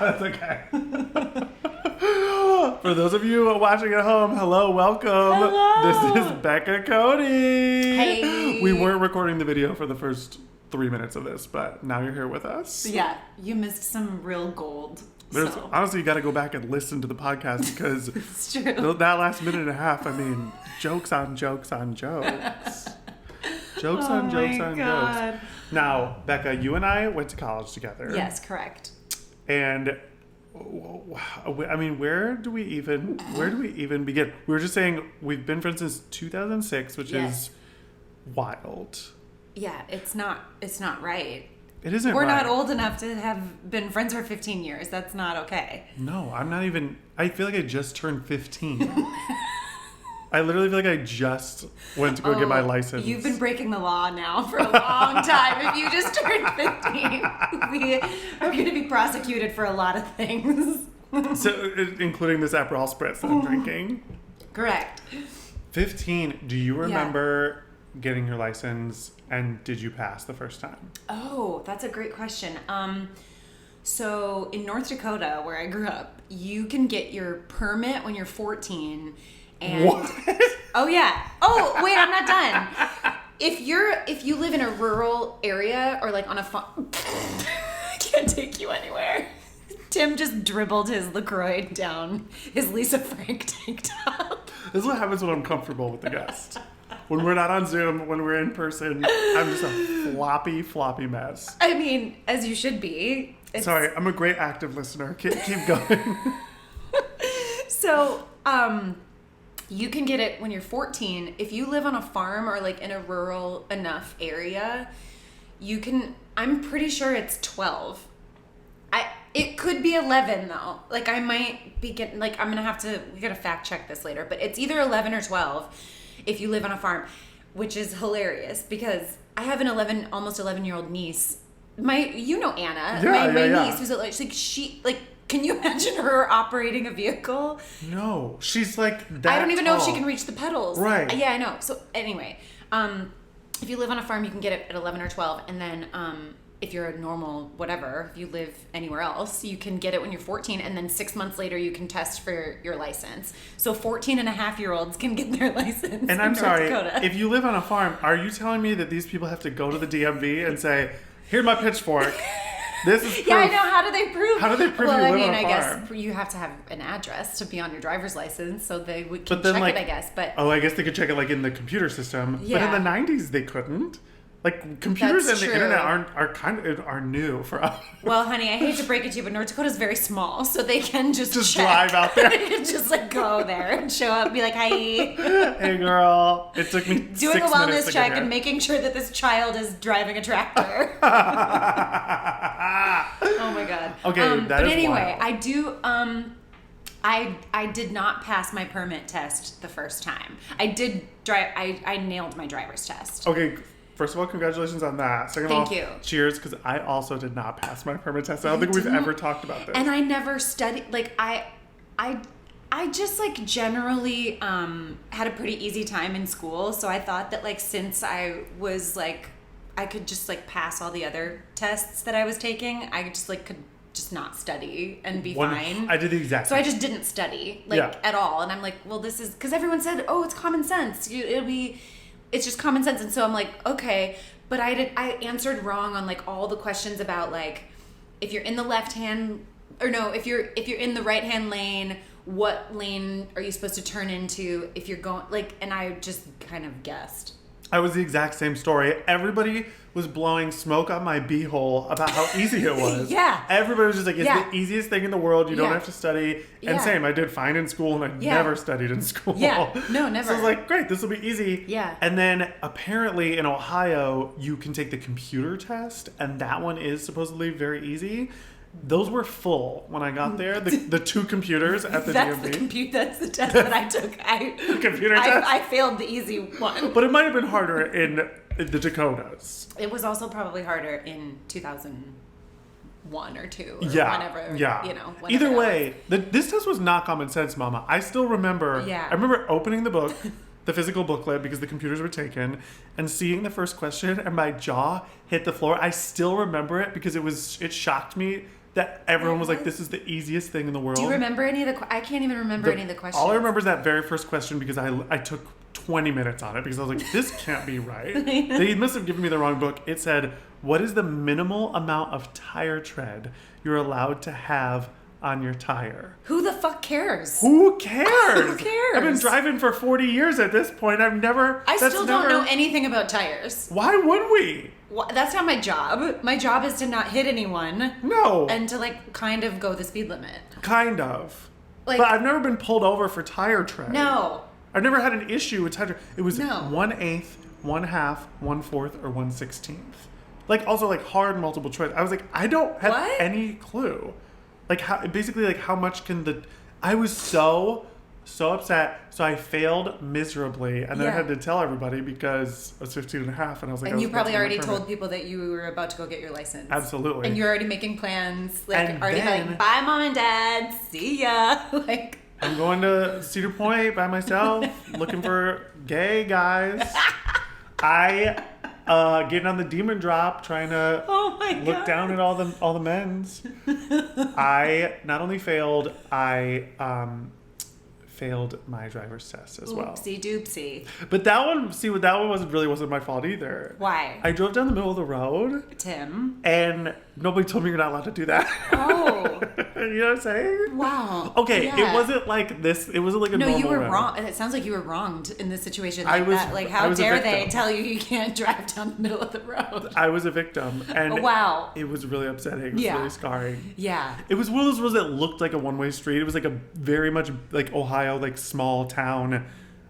That's okay. For those of you watching at home, hello, welcome. Hello. This is Becca Cody. Hey. We weren't recording the video for the first 3 minutes of this, but now you're here with us. Yeah, you missed some real gold. Honestly, you got to go back and listen to the podcast because It's true. that last minute and a half, I mean, jokes on jokes on jokes. Jokes on jokes on jokes. Now, Becca, you and I went to college together. Yes, correct. And I mean, where do we even begin? We were just saying we've been friends since 2006, which is wild. Yeah, it's not right. It isn't. We're right. not old enough to have been friends for 15 years. That's not okay. No, I'm not even. I feel like I just turned 15. I literally feel like I just went to go get my license. You've been breaking the law now for a long time. If you just turned 15, we are going to be prosecuted for a lot of things. So, including this Aperol Spritz that I'm drinking. Correct. 15. Do you remember getting your license, and did you pass the first time? Oh, that's a great question. So in North Dakota, where I grew up, you can get your permit when you're 14. And what? Oh yeah. Oh wait, I'm not done. If you live in a rural area or like on a farm, I can't take you anywhere. Tim just dribbled his LaCroix down his Lisa Frank tank top. This is what happens when I'm comfortable with the guest. When we're not on Zoom, when we're in person, I'm just a floppy mess. I mean, as you should be. Sorry, I'm a great active listener. Keep going. So, you can get it when you're 14. If you live on a farm or like in a rural enough area, you can, I'm pretty sure it's 12. It could be 11 though. Like I might be getting, like I'm going to have to, we got to fact check this later, but it's either 11 or 12 if you live on a farm, which is hilarious because I have an almost 11-year-old niece. You know Anna, my niece who's like she can you imagine her operating a vehicle? No, she's like that I don't even know if she tall. can reach the pedals. Right. Yeah, I know. So anyway, if you live on a farm, you can get it at 11 or 12. And then if you're a normal whatever, if you live anywhere else, you can get it when you're 14. And then 6 months later, you can test for your license. So 14-and-a-half-year-olds can get their license And I'm sorry, Dakota. if you live on a farm, are you telling me that these people have to go to the DMV and say, here's my pitchfork. This is proof. Yeah, I know. How do they prove? How do they prove you live on a farm? Guess you have to have an address to be on your driver's license, so they can check like, it, I guess. But I guess they could check it like in the computer system. Yeah. But in the 90s, they couldn't. Like computers That's and true. the internet are new for us. Well, honey, I hate to break it to you, but North Dakota is very small, so they can just check. Drive out there. They can just like go there and show up, and be like, "Hi." Hey, girl. It took me Doing 6 a wellness minutes to check get here. and making sure that this child is driving a tractor. Oh my god. Okay, that but is anyway, wild. I do. I did not pass my permit test the first time. I did drive. I nailed my driver's test. Okay, first of all, congratulations on that. Second of all, Thank you. Cheers, because I also did not pass my permit test. I don't think we've ever talked about this. And I never studied. Like I just like generally had a pretty easy time in school. So I thought that like since I was like I could just like pass all the other tests that I was taking, I just like could just not study and be fine. I did the exact So same. I just didn't study at all. And I'm like, well, this is because everyone said, oh, it's common sense. It's just common sense. And so I'm like, okay. But I answered wrong on like all the questions about like if you're in the left hand or no, if you're in the right hand lane, what lane are you supposed to turn into if you're going like, and I just kind of guessed. I was the exact same story. Everybody was blowing smoke on my beehole about how easy it was. Yeah. Everybody was just like, it's the easiest thing in the world. You don't have to study. And same, I did fine in school and I never studied in school. Yeah. No, never. So I was like, great, this will be easy. Yeah. And then apparently in Ohio, you can take the computer test and that one is supposedly very easy. Those were full when I got there. The two computers at the DMV. That's the test that I took. The computer test? I failed the easy one. But it might have been harder in the Dakotas. It was also probably harder in 2001 or 2 or whenever, whenever Either way, this test was not common sense, Mama. I still remember, I remember opening the book, the physical booklet, because the computers were taken, and seeing the first question, and my jaw hit the floor. I still remember it because it shocked me that everyone was like, this is the easiest thing in the world. Do you remember any of the... I can't even remember any of the questions. All I remember is that very first question because I took 20 minutes on it because I was like, this can't be right. They must have given me the wrong book. It said, what is the minimal amount of tire tread you're allowed to have on your tire? Who the fuck cares? Who cares? Who cares? I've been driving for 40 years at this point. I still don't know anything about tires. Why would we? That's not my job. My job is to not hit anyone. No. And to like kind of go the speed limit. Kind of. Like, but I've never been pulled over for tire tread. No. I've never had an issue with tire tread. It was No. 1/8, 1/2, 1/4, or 1/16. Like also like hard multiple choice. I was like, I don't have any clue. Like how much can I was so upset. So I failed miserably. And then I had to tell everybody because I was 15 and a half. And I was like, and you probably already told people that you were about to go get your license. Absolutely. And you're already making plans. Like, and already like, bye mom and dad. See ya. Like, I'm going to Cedar Point by myself, looking for gay guys. I getting on the demon drop, trying to look down at all the men's. I not only failed, I failed my driver's test as well. Oopsie doopsie. But that one wasn't my fault either. Why? I drove down the middle of the road, Tim, and nobody told me you're not allowed to do that. Oh. You know what I'm saying? Wow. Okay, it wasn't like this. It wasn't like a normal No, you were road. wrong. It sounds like you were wronged in this situation like that. Like, how dare they tell you can't drive down the middle of the road? I was a victim, and wow, it was really upsetting. It was really scarring. Yeah. It was one of those roads that looked like a one-way street. It was like a very much like Ohio, like small town.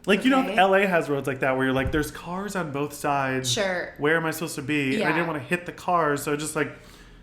Like, you know, LA has roads like that where you're like, there's cars on both sides. Sure. Where am I supposed to be? Yeah. And I didn't want to hit the cars, so just like,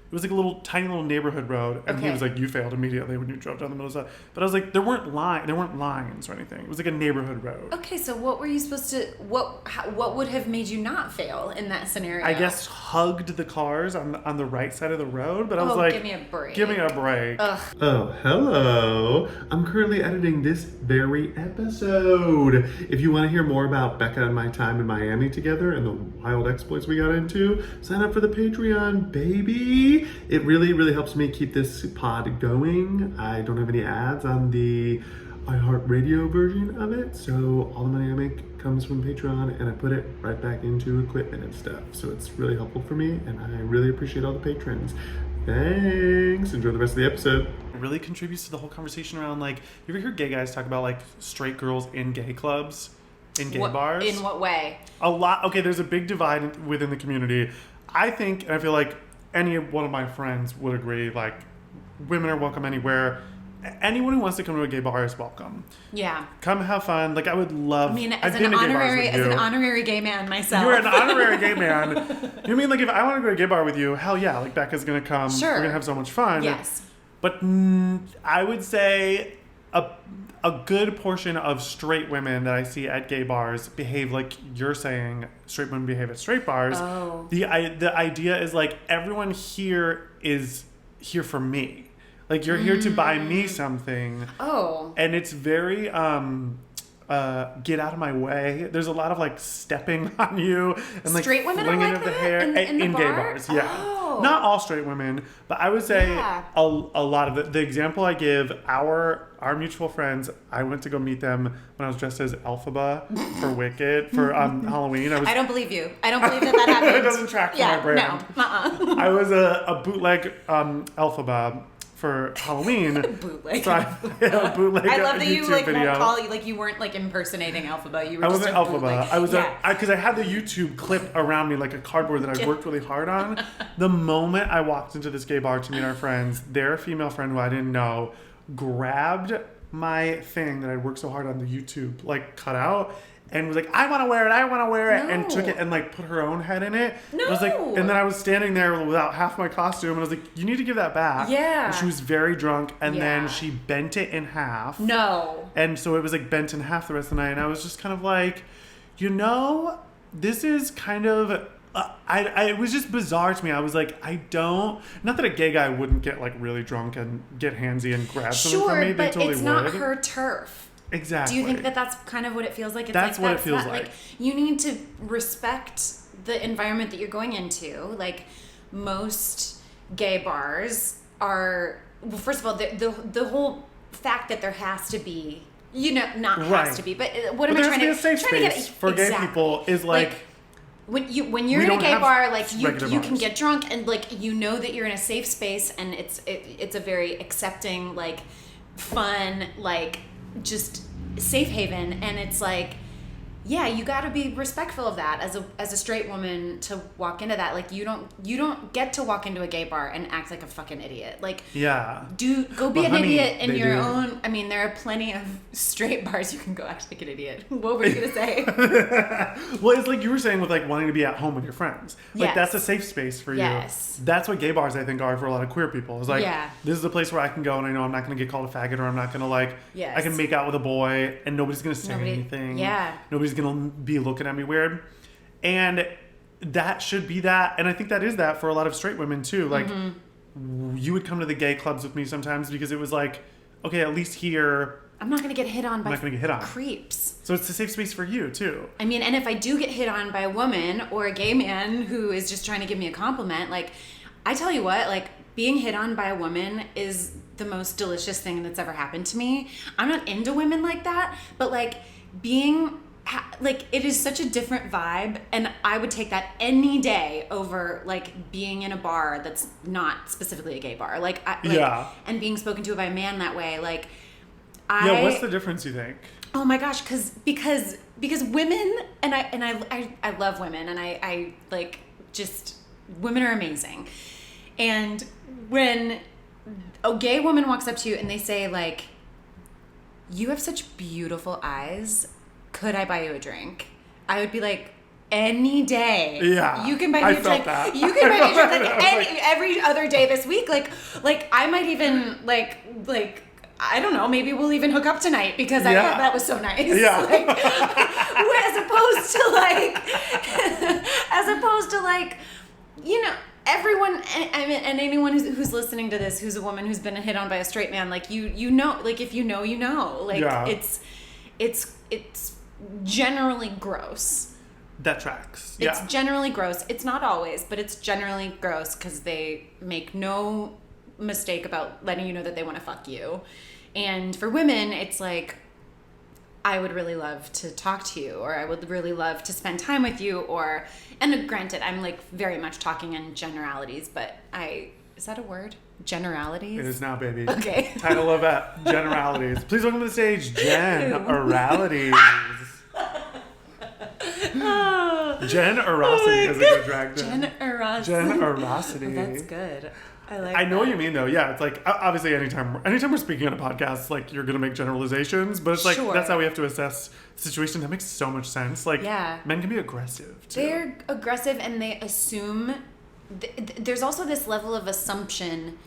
it was like a tiny little neighborhood road, and he was like, "You failed immediately when you drove down the middle of the." But I was like, there weren't lines or anything. It was like a neighborhood road. Okay, so what were you supposed to? What would have made you not fail in that scenario? I guess hugged the cars on the right side of the road, but I was like, give me a break. Give me a break. Ugh. Oh, hello. I'm currently editing this very episode. If you want to hear more about Becca and my time in Miami together and the wild exploits we got into, sign up for the Patreon, baby. It really, really helps me keep this pod going. I don't have any ads on the iHeartRadio version of it, so all the money I make comes from Patreon, and I put it right back into equipment and stuff. So it's really helpful for me, and I really appreciate all the patrons. Thanks. Enjoy the rest of the episode. It really contributes to the whole conversation around, like, you ever hear gay guys talk about, like, straight girls in gay clubs, in gay bars? In what way? A lot. Okay, there's a big divide within the community. I think, and I feel like any one of my friends would agree, like, women are welcome anywhere. Anyone who wants to come to a gay bar is welcome. Yeah. Come have fun. Like, I would love... I mean, as an honorary gay man myself. You're an honorary gay man. You mean, like, if I want to go to a gay bar with you, hell yeah, like, Becca's going to come. Sure. We're going to have so much fun. Yes. But I would say a good portion of straight women that I see at gay bars behave like you're saying straight women behave at straight bars. Oh. The idea is, like, everyone here is here for me. Like, you're here to buy me something. Oh. And it's very, get out of my way. There's a lot of, like, stepping on you. And, like, straight women flinging are like of the that? hair. In gay bar? bars, yeah. Oh. Not all straight women, but I would say a lot of it. The example I give, our mutual friends, I went to go meet them when I was dressed as Elphaba for Wicked, for Halloween. I don't believe you. I don't believe that happened. It doesn't track for my brand. No. I was a bootleg Elphaba for Halloween. Bootleg. So I bootleg I love that YouTube you, like, video. won't call you, like, you weren't, like, impersonating Elphaba. You were I just wasn't a Elphaba. bootleg. I was because I had the YouTube clip around me, like a cardboard that I worked really hard on. The moment I walked into this gay bar to meet our friends, their female friend who I didn't know grabbed my thing that I worked so hard on the YouTube, like, cut out, and was like, I want to wear it, and took it and, like, put her own head in it. No. I was like, and then I was standing there without half my costume, and I was like, you need to give that back. Yeah. And she was very drunk, and then she bent it in half. No. And so it was, like, bent in half the rest of the night, and I was just kind of like, you know, this is kind of... it was just bizarre to me. I was like, not that a gay guy wouldn't get, like, really drunk and get handsy and grab something from me. They totally would. Sure, but it's not her turf. Exactly. Do you think that that's kind of what it feels like? That's what it feels like. You need to respect the environment that you're going into. Like, most gay bars are, well, first of all, the whole fact that there has to be, not has to be, but what am I trying to... But there's a safe space for gay people is like when you're in a gay bar, like you can get drunk and like that you're in a safe space and it's a very accepting, like fun, like just safe haven, and it's like, yeah, you got to be respectful of that as a straight woman to walk into that. Like you don't get to walk into a gay bar and act like a fucking idiot. Like go be an idiot in your own. I mean, there are plenty of straight bars you can go act like an idiot. What were you gonna say? Well, it's like you were saying with like wanting to be at home with your friends. Like that's a safe space for you. Yes. That's what gay bars I think are for a lot of queer people. It's like this is a place where I can go and I know I'm not gonna get called a faggot, or I'm not gonna like I can make out with a boy and nobody's gonna say anything. Yeah. Nobody's gonna be looking at me weird, and that should be that. And I think that is that for a lot of straight women too. Like you would come to the gay clubs with me sometimes because it was like, okay, at least here I'm not gonna get hit on by creeps. So it's a safe space for you too. I mean, and if I do get hit on by a woman or a gay man who is just trying to give me a compliment, like I tell you what, like being hit on by a woman is the most delicious thing that's ever happened to me. I'm not into women like that, but like it is such a different vibe, and I would take that any day over like being in a bar that's not specifically a gay bar. And being spoken to by a man that way, like what's the difference, you think? Oh my gosh, because women, and I love women, and I like, just women are amazing. And when a gay woman walks up to you and they say like, you have such beautiful eyes, could I buy you a drink? I would be like, any day. Yeah. You can buy me a drink. That. You can buy me a drink like every other day this week. Like I might even like I don't know, maybe we'll even hook up tonight because I thought that was so nice. Yeah. Like, as opposed to like, everyone, and anyone who's listening to this, who's a woman who's been hit on by a straight man, like like if you know, like it's generally gross. That tracks. It's generally gross. It's not always, but it's generally gross because they make no mistake about letting you know that they want to fuck you. And for women, it's like, I would really love to talk to you, or I would really love to spend time with you, and granted, I'm like very much talking in generalities, but is that a word? Generalities? It is now, baby. Okay. Title of that, generalities. Please welcome to the stage, Generalities. Generosity is a good drag term. Generosity. That's good. I know what you mean, though. Yeah, it's like, obviously, anytime we're speaking on a podcast, like, you're going to make generalizations, but it's like, that's how we have to assess the situation. That makes so much sense. Like, men can be aggressive, too. They're aggressive, and they assume... there's also this level of assumption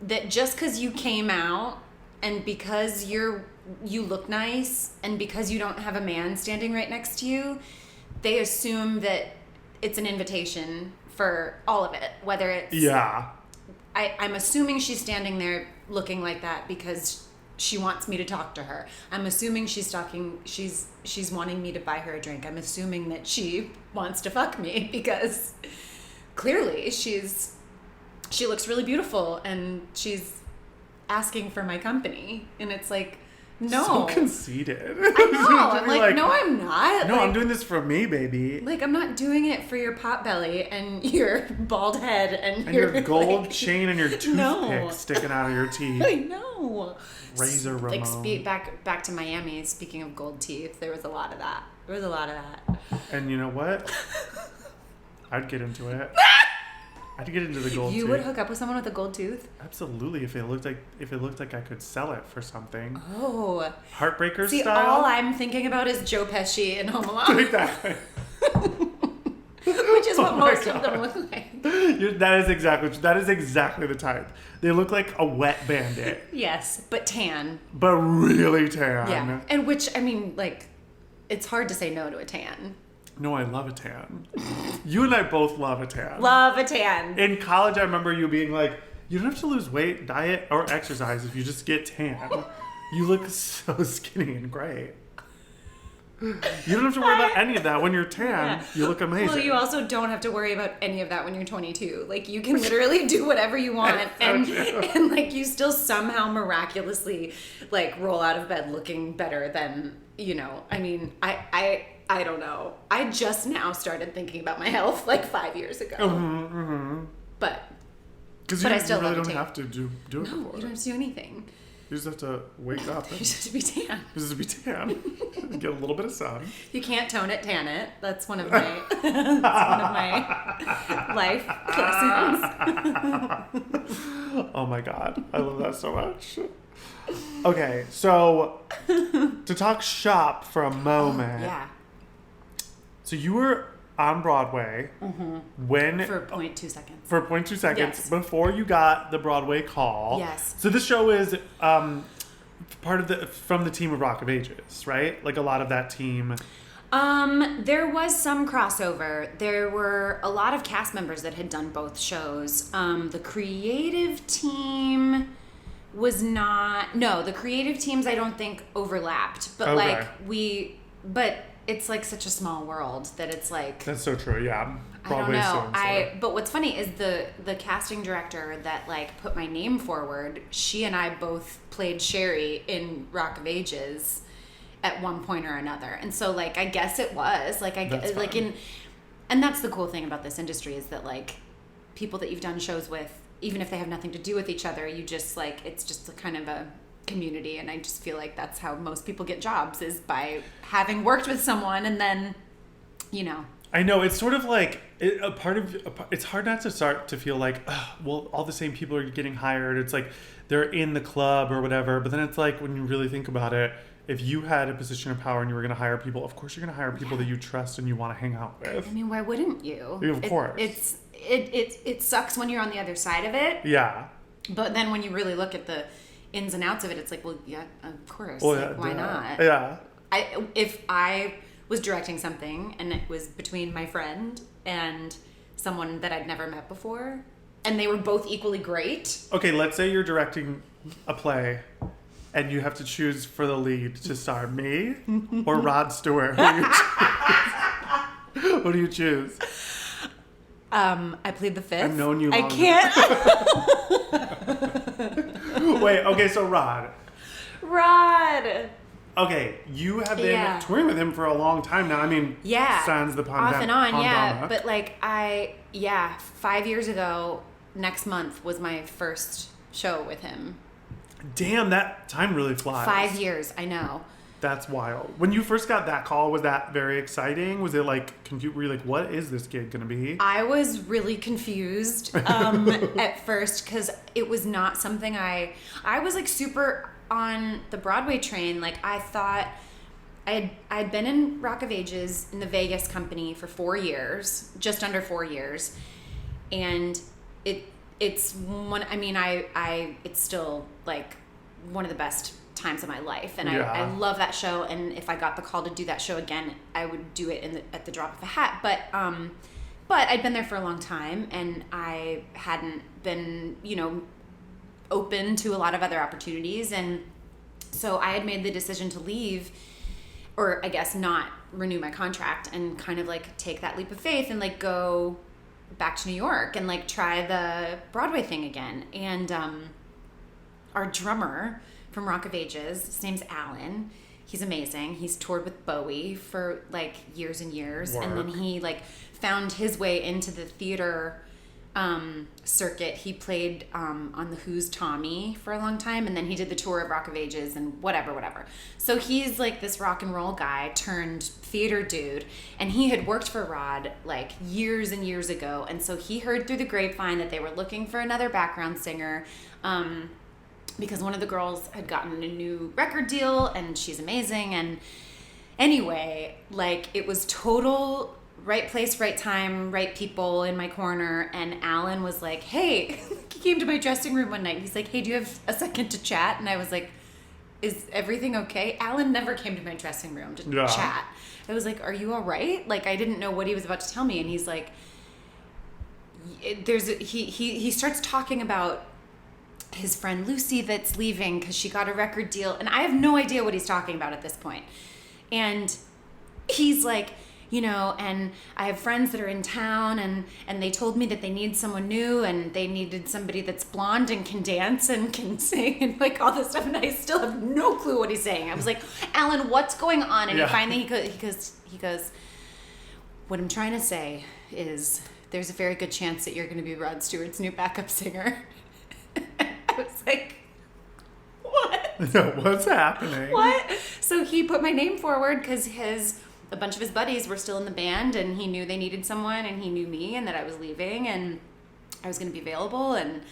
that just because you came out, and because you look nice, and because you don't have a man standing right next to you, they assume that it's an invitation for all of it, whether it's... Yeah. I'm assuming she's standing there looking like that because she wants me to talk to her. I'm assuming she's wanting me to buy her a drink. I'm assuming that she wants to fuck me because clearly she looks really beautiful and she's asking for my company. And it's like, no. So conceited. I know. I'm like, no, I'm not. No, like, I'm doing this for me, baby. Like, I'm not doing it for your pot belly and your bald head and your gold chain and your toothpick sticking out of your teeth. I know. Razor Ramon. Like, back to Miami, speaking of gold teeth, there was a lot of that. And you know what? I'd get into it. I'd get into the gold tooth. You would hook up with someone with a gold tooth? Absolutely, if it looked like I could sell it for something. Oh. Heartbreaker See, style? all I'm thinking about is Joe Pesci in Home Alone. Exactly. Which is what most of them look like. That is exactly the type. They look like a wet bandit. Yes, but tan. But really tan. Yeah. And which, I mean, like, it's hard to say no to a tan. No, I love a tan. You and I both love a tan. Love a tan. In college, I remember you being like, you don't have to lose weight, diet, or exercise if you just get tan. You look so skinny and great. You don't have to worry about any of that. When you're tan, you look amazing. Well, you also don't have to worry about any of that when you're 22. Like, you can literally do whatever you want. and like, you still somehow miraculously, like, roll out of bed looking better than, you know. I mean, I don't know. I just now started thinking about my health, like, 5 years ago. But I still really don't have to do it for you don't have to do anything. You just have to wake up. You just have to be tan. You just have to be tan. Get a little bit of sun. You can't tone it, tan it. That's one of my life lessons. Oh my God. I love that so much. Okay, so to talk shop for a moment. Yeah. So you were on Broadway when... For 0.2 seconds. For 0.2 seconds Yes. before you got the Broadway call. Yes. So this show is from the team of Rock of Ages, right? Like a lot of that team. There was some crossover. There were a lot of cast members that had done both shows. The creative team was not... No, the creative teams I don't think overlapped. But but it's like such a small world that it's like... That's so true, yeah. Broadway's I don't know. But what's funny is the casting director that like put my name forward, she and I both played Sherry in Rock of Ages at one point or another. And so like I guess it was like and that's the cool thing about this industry is that like people that you've done shows with, even if they have nothing to do with each other, you just like it's just a kind of a community, and I just feel like that's how most people get jobs is by having worked with someone and then, you know. I know, it's sort of like it's hard not to start to feel like, well, all the same people are getting hired. It's like they're in the club or whatever. But then it's like when you really think about it, if you had a position of power and you were going to hire people, of course you're going to hire people that you trust and you want to hang out with. I mean, why wouldn't you? Of course. It sucks when you're on the other side of it. Yeah. But then when you really look at the ins and outs of it, it's like, well, yeah, of course. Well, like, why not? Yeah. If I was directing something and it was between my friend and someone that I'd never met before, and they were both equally great. Okay, let's say you're directing a play and you have to choose for the lead to star me or Rod Stewart. Who do you choose? I plead the fifth. I've known you long I can't. Wait, okay, so Rod. Okay, you have been touring with him for a long time now. I mean, sans the off and on, yeah. But like 5 years ago, next month was my first show with him. Damn, that time really flies. 5 years, I know. That's wild. When you first got that call, was that very exciting? Was it like, were you like, what is this gig going to be? I was really confused at first because it was not something I was like super on the Broadway train. Like I thought I'd been in Rock of Ages in the Vegas company for 4 years, just under 4 years. And it's one, I mean, it's still like one of the best times of my life, and I love that show, and if I got the call to do that show again, I would do it at the drop of a hat. But I'd been there for a long time, and I hadn't been, open to a lot of other opportunities, and so I had made the decision to leave, or I guess not renew my contract, and kind of like take that leap of faith and like go back to New York and like try the Broadway thing again. And our drummer from Rock of Ages, his name's Alan. He's amazing. He's toured with Bowie for like years and years. Work. And then he like found his way into the theater circuit. He played on The Who's Tommy for a long time, and then he did the tour of Rock of Ages and whatever. So he's like this rock and roll guy turned theater dude, and he had worked for Rod like years and years ago, and so he heard through the grapevine that they were looking for another background singer, because one of the girls had gotten a new record deal, and she's amazing. And anyway, like it was total right place, right time, right people in my corner. And Alan was like, hey, he came to my dressing room one night. He's like, hey, do you have a second to chat? And I was like, is everything okay? Alan never came to my dressing room to chat. I was like, are you all right? Like, I didn't know what he was about to tell me. And he's like, he starts talking about his friend Lucy that's leaving because she got a record deal. And I have no idea what he's talking about at this point. And he's like, you know, and I have friends that are in town and they told me that they need someone new and they needed somebody that's blonde and can dance and can sing and like all this stuff. And I still have no clue what he's saying. I was like, Alan, what's going on? And finally he goes, what I'm trying to say is there's a very good chance that you're going to be Rod Stewart's new backup singer. I was like, what? No, what's happening? What? So he put my name forward because a bunch of his buddies were still in the band and he knew they needed someone and he knew me and that I was leaving and I was going to be available. And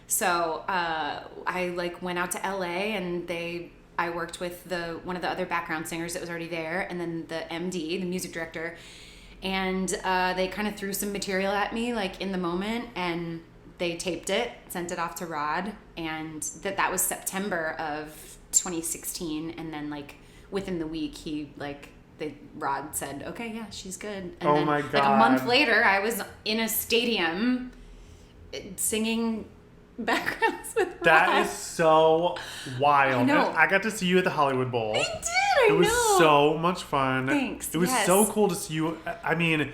so I like went out to LA and I worked with one of the other background singers that was already there and then the MD, the music director. And they kind of threw some material at me like in the moment and they taped it, sent it off to Rod, and that was September of 2016. And then like within the week Rod said, okay, yeah, she's good. And then, my God. Like a month later, I was in a stadium singing backgrounds with Rod. That is so wild. I know. I got to see you at the Hollywood Bowl. I did, It was so much fun. Thanks. It was so cool to see you. I mean,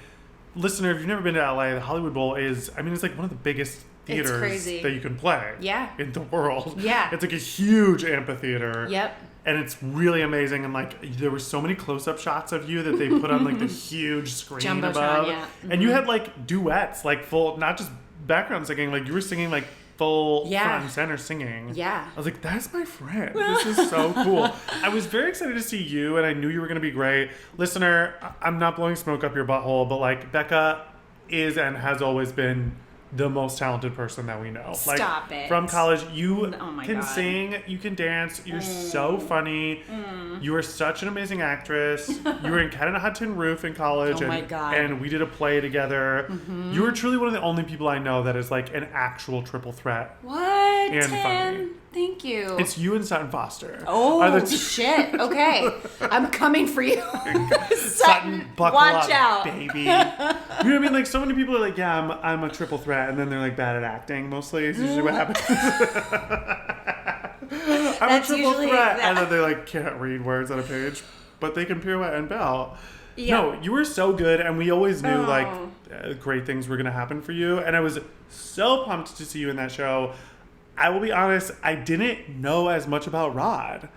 listener, if you've never been to LA, the Hollywood Bowl it's like one of the biggest theaters that you can play in the world. Yeah. It's like a huge amphitheater. Yep. And it's really amazing. And like there were so many close-up shots of you that they put on like the huge screen Jumbotron, above. yeah. Mm-hmm. And you had like duets, like full, not just background singing, like you were singing like full front and center singing. Yeah. I was like, that's my friend. This is so cool. I was very excited to see you and I knew you were going to be great. Listener, I'm not blowing smoke up your butthole, but like Becca is and has always been the most talented person that we know. Stop like, it. From college, you can God. sing, you can dance, you're so funny. You are such an amazing actress. You were in Cat on a Hot Tin Roof in college. Oh my God. And we did a play together. Mm-hmm. You are truly one of the only people I know that is like an actual triple threat. What? And Tim? funny. Thank you. It's you and Sutton Foster. Oh, shit. Okay. I'm coming for you. Sutton, buckle watch up, out. baby. You know what I mean? Like, so many people are like, yeah, I'm a triple threat, and then they're like bad at acting, mostly. It's usually what happens. I'm That's a triple usually threat, that. and then they like can't read words on a page, but they can pirouette and bell. Yeah. No, you were so good, and we always knew like great things were gonna happen for you, and I was so pumped to see you in that show. I will be honest, I didn't know as much about Rod.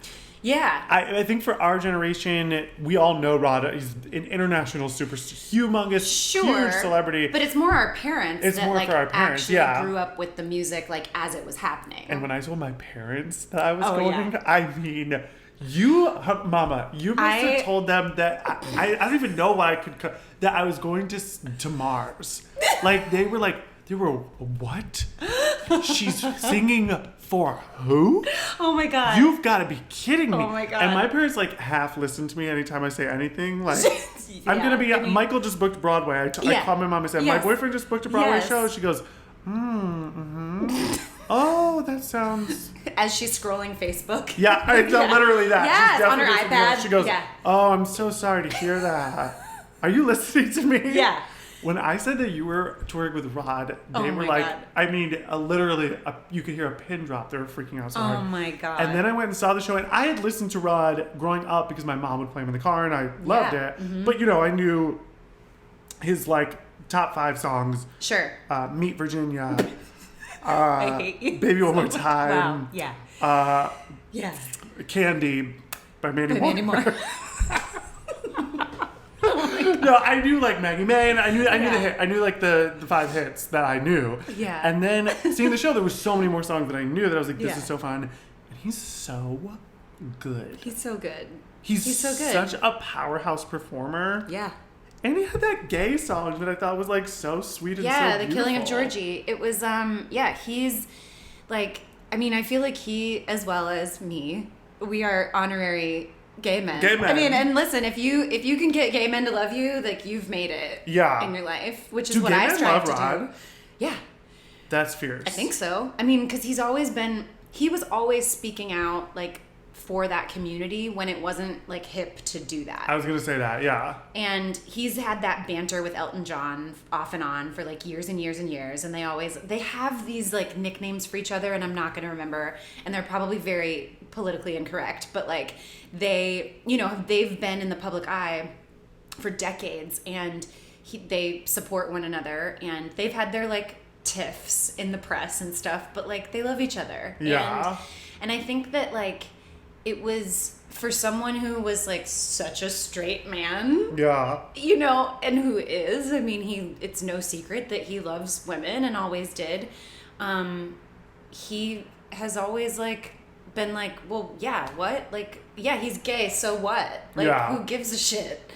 Yeah. I think for our generation, we all know Rod. He's an international humongous, huge celebrity. But it's more our parents It's that more like for our parents, actually grew up with the music like as it was happening. And when I told my parents that I was yeah. I mean, Mama, you must have told them that I don't even know why I could that I was going to Mars. Like they were what? She's singing for who? Oh my God. You've got to be kidding me. Oh my God. And my parents like half listen to me anytime I say anything. Like, Yeah, I'm going to be, Michael just booked Broadway. I called my mom and said, my boyfriend just booked a Broadway show. She goes, oh, that sounds... As she's scrolling Facebook. Yeah, it's literally that. Yes, She's on her definitely iPad. She goes, Yeah. oh, I'm so sorry to hear that. Are you listening to me? Yeah. When I said that you were touring with Rod, they were my like, God. I mean, literally, you could hear a pin drop. They were freaking out so hard. Oh my God. And then I went and saw the show, and I had listened to Rod growing up because my mom would play him in the car, and I loved it. Mm-hmm. But, I knew his, like, top 5 songs. Sure. Meet Virginia. I hate you. Baby One More Time. Wow. Yeah. Yeah. Candy by Mandy Mandy Moore. Moore. No, I knew like Maggie May, and I knew the hit. I knew like the 5 hits that I knew. Yeah. And then seeing the show, there were so many more songs that I knew that I was like, this Yeah. is so fun. And he's so good. He's so good. He's so good. Such a powerhouse performer. Yeah. And he had that gay song that I thought was like so sweet and so Yeah, beautiful. The Killing of Georgie. It was he's like, I mean, I feel like he, as well as me, we are honorary gay men. Gay men. I mean, and listen, if you can get gay men to love you, like you've made it. Yeah. In your life, which is Do what gay I men strive love to Rod? do. Yeah. That's fierce. I think so. I mean, because he was always speaking out like for that community when it wasn't like hip to do that. I was gonna say that, yeah. And he's had that banter with Elton John off and on for like years and years and years. And they have these like nicknames for each other, and I'm not going to remember. And they're probably very politically incorrect, but like they've been in the public eye for decades, and they support one another, and they've had their like tiffs in the press and stuff, but like they love each other. Yeah. And I think that like it was for someone who was like such a straight man. Yeah. You know, and who is, I mean, it's no secret that he loves women and always did. He has always like been like, well, yeah, what? Like, yeah, he's gay, so what? Like, who gives a shit?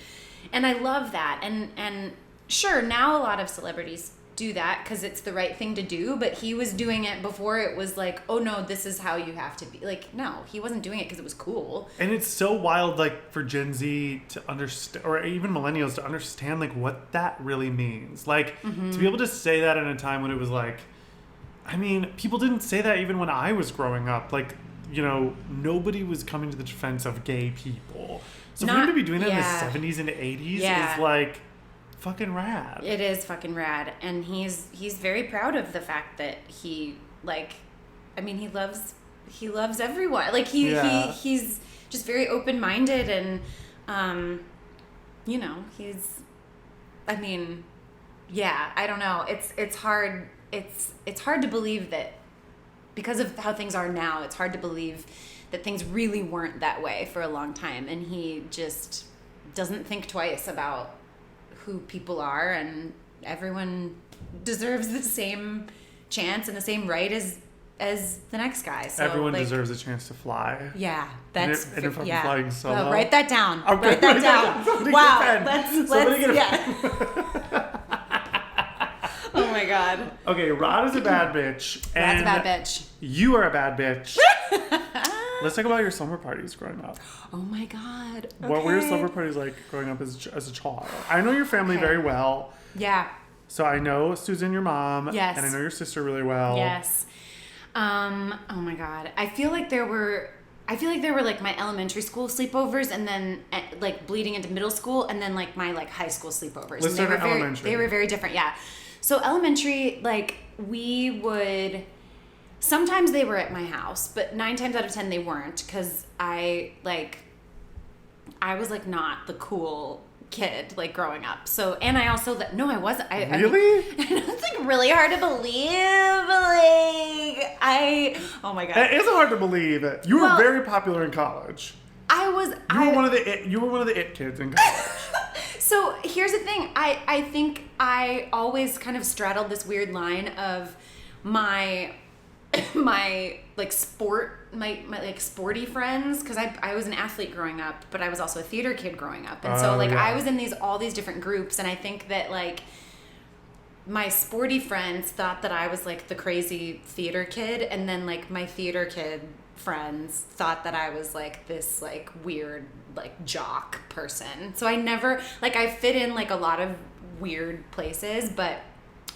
And I love that. And sure, now a lot of celebrities do that because it's the right thing to do, but he was doing it before it was like, oh no, this is how you have to be. Like, no, he wasn't doing it because it was cool. And it's so wild, like, for Gen Z to understand, or even millennials to understand, like, what that really means. Like, to be able to say that in a time when it was like, I mean, people didn't say that even when I was growing up. Like, you know, nobody was coming to the defense of gay people. So for him to be doing that in the 70s and 80s is like fucking rad. It is fucking rad. And he's very proud of the fact that he, like, I mean, he loves everyone. Like, he's just very open-minded, and you know, I mean, yeah, I don't know. It's hard to believe that, because of how things are now, it's hard to believe that things really weren't that way for a long time. And he just doesn't think twice about who people are, and everyone deserves the same chance and the same right as the next guy. So everyone like, deserves a chance to fly. Yeah, that's and if I'm flying solo, well, write that down. Okay, write that down. Somebody wow, get a pen. let's get a Oh my god. Okay, Rod is a bad bitch. Rod's a bad bitch. You are a bad bitch. Let's talk about your slumber parties growing up. Oh my god. Okay. What were your slumber parties like growing up as a child? I know your family very well. Yeah. So I know Susan, your mom. Yes. And I know your sister really well. Yes. Oh my god. I feel like there were like my elementary school sleepovers, and then like bleeding into middle school, and then like my like high school sleepovers. Let's start with elementary. They were very different, yeah. So elementary, like we would, sometimes they were at my house, but 9 times out of 10 they weren't, because I was like not the cool kid like growing up. So, and I also no, I wasn't. Really? I mean, it's like really hard to believe. Like oh my god, it is hard to believe. You were very popular in college. You were one of the it kids in college. So here's the thing. I think I always kind of straddled this weird line of my like sporty friends, because I was an athlete growing up, but I was also a theater kid growing up, and so like I was in all these different groups, and I think that like my sporty friends thought that I was like the crazy theater kid, and then like my theater kid friends thought that I was like this like weird like jock person. So I never like, I fit in like a lot of weird places, but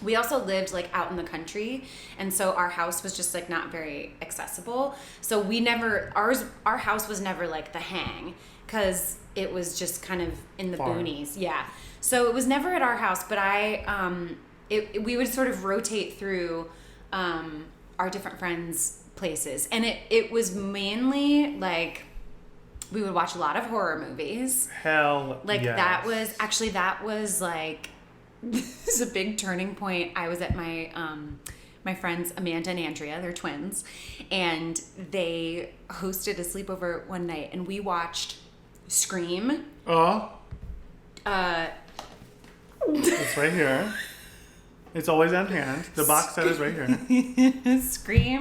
we also lived like out in the country, and so our house was just like not very accessible. So we never, our house was never like the hang, because it was just kind of in the boonies. Yeah. So it was never at our house, but we would sort of rotate through our different friends' places, and it was mainly like we would watch a lot of horror movies. Hell like yes. that was like this is a big turning point. I was at my my friends Amanda and Andrea, they're twins, and they hosted a sleepover one night, and we watched Scream. It's right here. It's always on hand. The box set is right here. Scream.